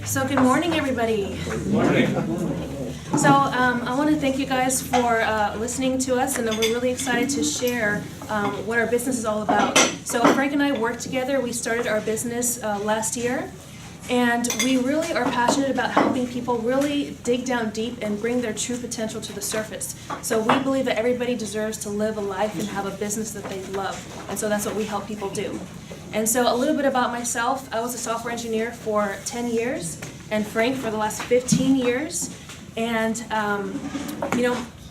So good morning, everybody. Good morning. So I want to thank you guys for listening to us, and we're really excited to share what our business is all about. So Frank and I worked together. We started our business last year, and we really are passionate about helping people really dig down deep and bring their true potential to the surface. So we believe that everybody deserves to live a life and have a business that they love, and so that's what we help people do. And so a little bit about myself. I was a software engineer for 10 years, and Frank for the last 15 years. And,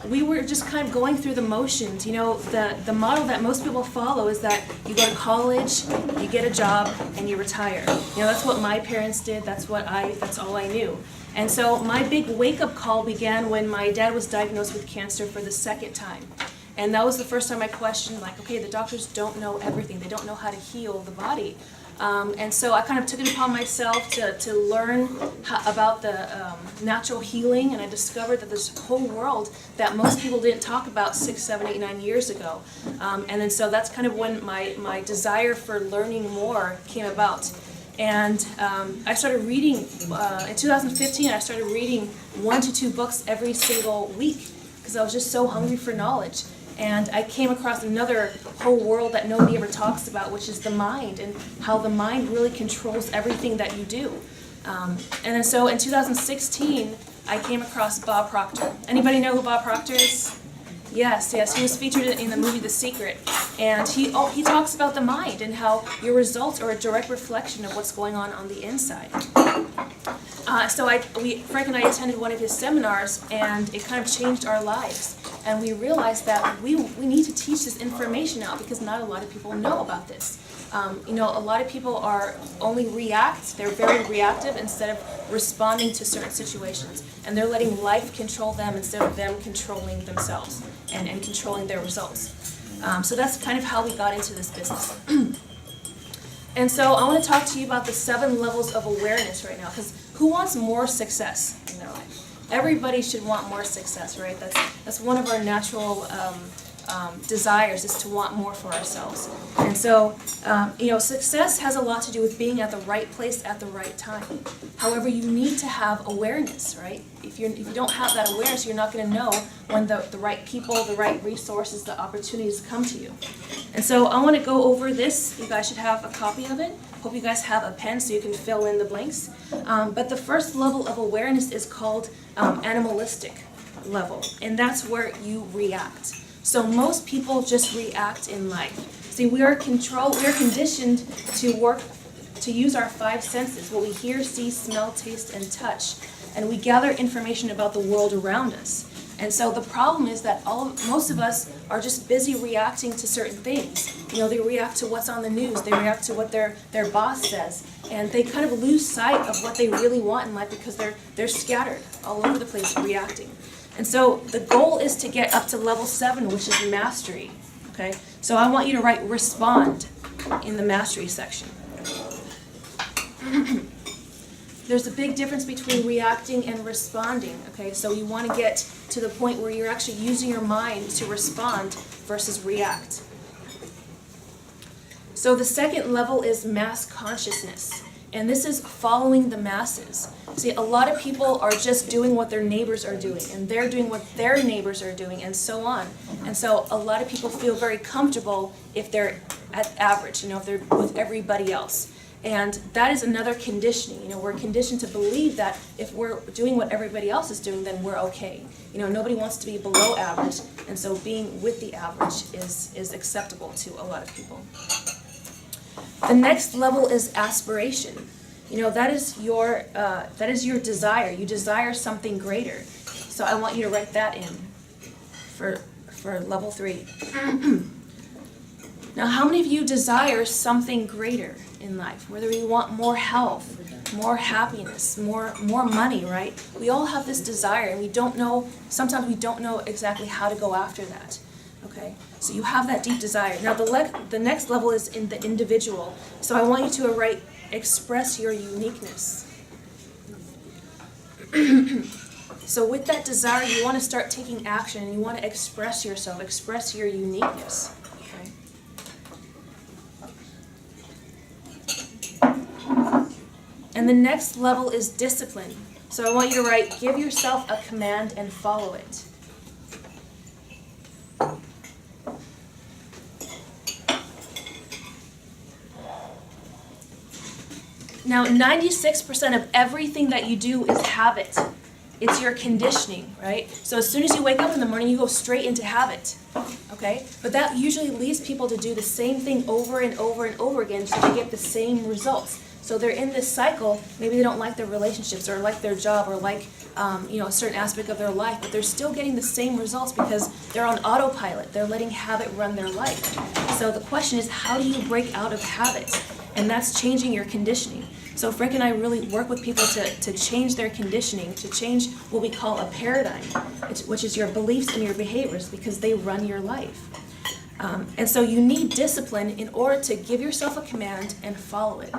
we were just kind of going through the motions. The model that most people follow is that you go to college, you get a job, and you retire. That's what my parents did. That's all I knew. And so my big wake-up call began when my dad was diagnosed with cancer for the second time. And that was the first time I questioned, okay, the doctors don't know everything. They don't know how to heal the body. And so I kind of took it upon myself to learn about the natural healing, and I discovered that this whole world that most people didn't talk about 6, 7, 8, 9 years ago. And then so that's kind of when my desire for learning more came about. And I started reading, in 2015, I started reading 1 to 2 books every single week because I was just so hungry for knowledge. And I came across another whole world that nobody ever talks about, which is the mind, and how the mind really controls everything that you do. And then so in 2016, I came across Bob Proctor. Anybody know who Bob Proctor is? Yes, he was featured in the movie The Secret. And he talks about the mind and how your results are a direct reflection of what's going on the inside. So Frank and I attended one of his seminars, and it kind of changed our lives. And we realized that we need to teach this information out because not a lot of people know about this. A lot of people are only react. They're very reactive instead of responding to certain situations. And they're letting life control them instead of them controlling themselves and controlling their results. So that's kind of how we got into this business. And so I want to talk to you about the 7 levels of awareness right now, because who wants more success in their life? Everybody should want more success, right? That's one of our natural desires, is to want more for ourselves. And so, success has a lot to do with being at the right place at the right time. However, you need to have awareness, right? If you don't have that awareness, you're not going to know when the right people, the right resources, the opportunities come to you. And so I want to go over this. You guys should have a copy of it. Hope you guys have a pen so you can fill in the blanks. But the first level of awareness is called animalistic level, and that's where you react. So most people just react in life. See, we are conditioned to use our 5 senses, what we hear, see, smell, taste, and touch, and we gather information about the world around us. And so the problem is that most of us are just busy reacting to certain things. They react to what's on the news, they react to what their boss says, and they kind of lose sight of what they really want in life because they're scattered all over the place reacting. And so the goal is to get up to level 7, which is mastery. Okay? So I want you to write respond in the mastery section. There's a big difference between reacting and responding. Okay? So you want to get to the point where you're actually using your mind to respond versus react. So the second level is mass consciousness. And this is following the masses. See, a lot of people are just doing what their neighbors are doing, and they're doing what their neighbors are doing, and so on. And so a lot of people feel very comfortable if they're at average, if they're with everybody else. And that is another conditioning. We're conditioned to believe that if we're doing what everybody else is doing, then we're okay. Nobody wants to be below average, and so being with the average is acceptable to a lot of people. The next level is aspiration. That is your desire. You desire something greater. So I want you to write that in for level 3. Now, how many of you desire something greater in life? Whether you want more health, more happiness, more money, right? We all have this desire, and sometimes we don't know exactly how to go after that. Okay, so you have that deep desire. Now the next level is in the individual. So I want you to write, express your uniqueness. So with that desire, you want to start taking action, and you want to express yourself, express your uniqueness. Okay. And the next level is discipline. So I want you to write, give yourself a command and follow it. Now, 96% of everything that you do is habit. It's your conditioning, right? So as soon as you wake up in the morning, you go straight into habit, okay? But that usually leads people to do the same thing over and over and over again so they get the same results. So they're in this cycle. Maybe they don't like their relationships or like their job or like a certain aspect of their life, but they're still getting the same results because they're on autopilot. They're letting habit run their life. So the question is, how do you break out of habits? And that's changing your conditioning. So Frank and I really work with people to change their conditioning, to change what we call a paradigm, which is your beliefs and your behaviors, because they run your life. And so you need discipline in order to give yourself a command and follow it.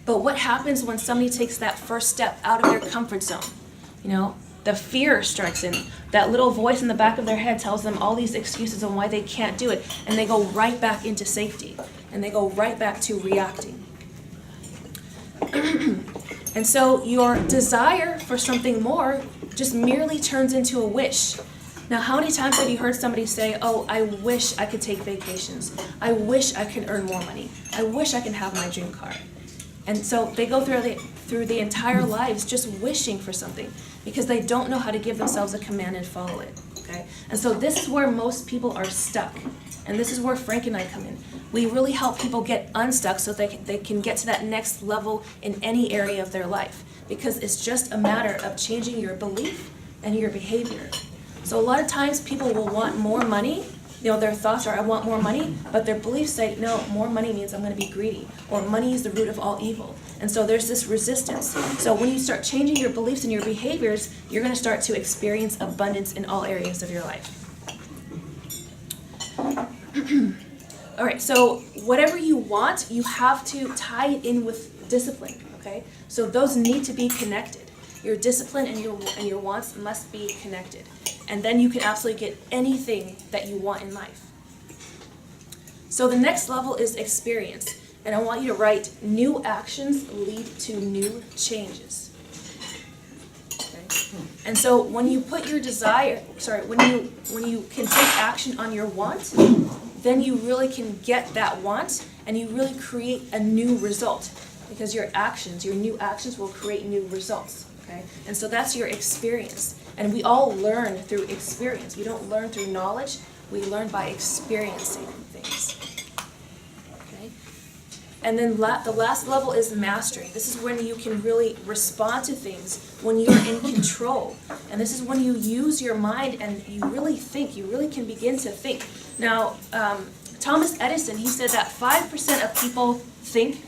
But what happens when somebody takes that first step out of their comfort zone? The fear strikes in. That little voice in the back of their head tells them all these excuses on why they can't do it, and they go right back into safety, and they go right back to reacting. And so your desire for something more just merely turns into a wish. Now, how many times have you heard somebody say, oh, I wish I could take vacations. I wish I could earn more money. I wish I could have my dream car. And so they go through the entire lives just wishing for something because they don't know how to give themselves a command and follow it. Okay? And so this is where most people are stuck. And this is where Frank and I come in. We really help people get unstuck so they can get to that next level in any area of their life. Because it's just a matter of changing your belief and your behavior. So a lot of times people will want more money. Their thoughts are, I want more money, but their beliefs say, no, more money means I'm going to be greedy, or money is the root of all evil. And so there's this resistance. So when you start changing your beliefs and your behaviors, you're going to start to experience abundance in all areas of your life. All right, so whatever you want, you have to tie it in with discipline, okay? So those need to be connected. Your discipline and your wants must be connected. And then you can absolutely get anything that you want in life. So the next level is experience. And I want you to write, new actions lead to new changes. Okay? And so when you put your when you can take action on your want, then you really can get that want and you really create a new result. Because your new actions will create new results. Okay? And so that's your experience. And we all learn through experience. We don't learn through knowledge. We learn by experiencing things. Okay? And then the last level is mastery. This is when you can really respond to things, when you're in control. And this is when you use your mind and you really think. You really can begin to think. Now, Thomas Edison, he said that 5% of people think,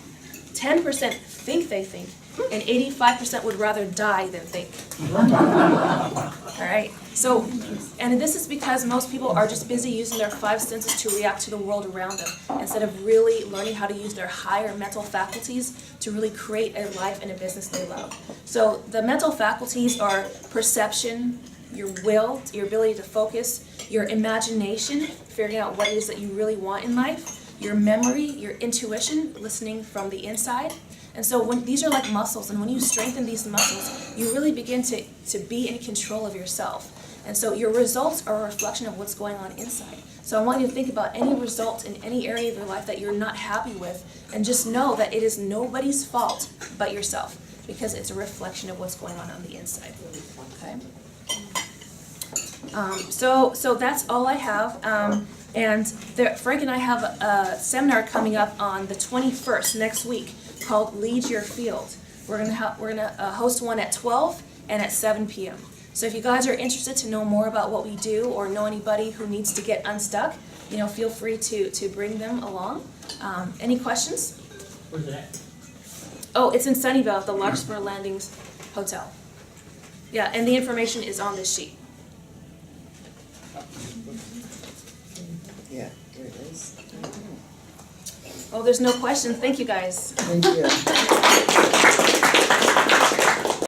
10% think they think, and 85% would rather die than think. All right? So, and this is because most people are just busy using their five senses to react to the world around them instead of really learning how to use their higher mental faculties to really create a life and a business they love. So the mental faculties are perception, your will, your ability to focus, your imagination, figuring out what it is that you really want in life, your memory, your intuition, listening from the inside. And so these are like muscles, and when you strengthen these muscles, you really begin to be in control of yourself. And so your results are a reflection of what's going on inside. So I want you to think about any results in any area of your life that you're not happy with, and just know that it is nobody's fault but yourself, because it's a reflection of what's going on the inside. Okay? So that's all I have. Frank and I have a seminar coming up on the 21st next week called Lead Your Field. We're gonna host one at 12 and at 7 p.m. So if you guys are interested to know more about what we do or know anybody who needs to get unstuck, feel free to bring them along. Any questions? Where's it at? Oh, it's in Sunnyvale at the Larkspur Landings Hotel. Yeah, and the information is on this sheet. Yeah, there it is. Oh, there's no questions. Thank you, guys. Thank you.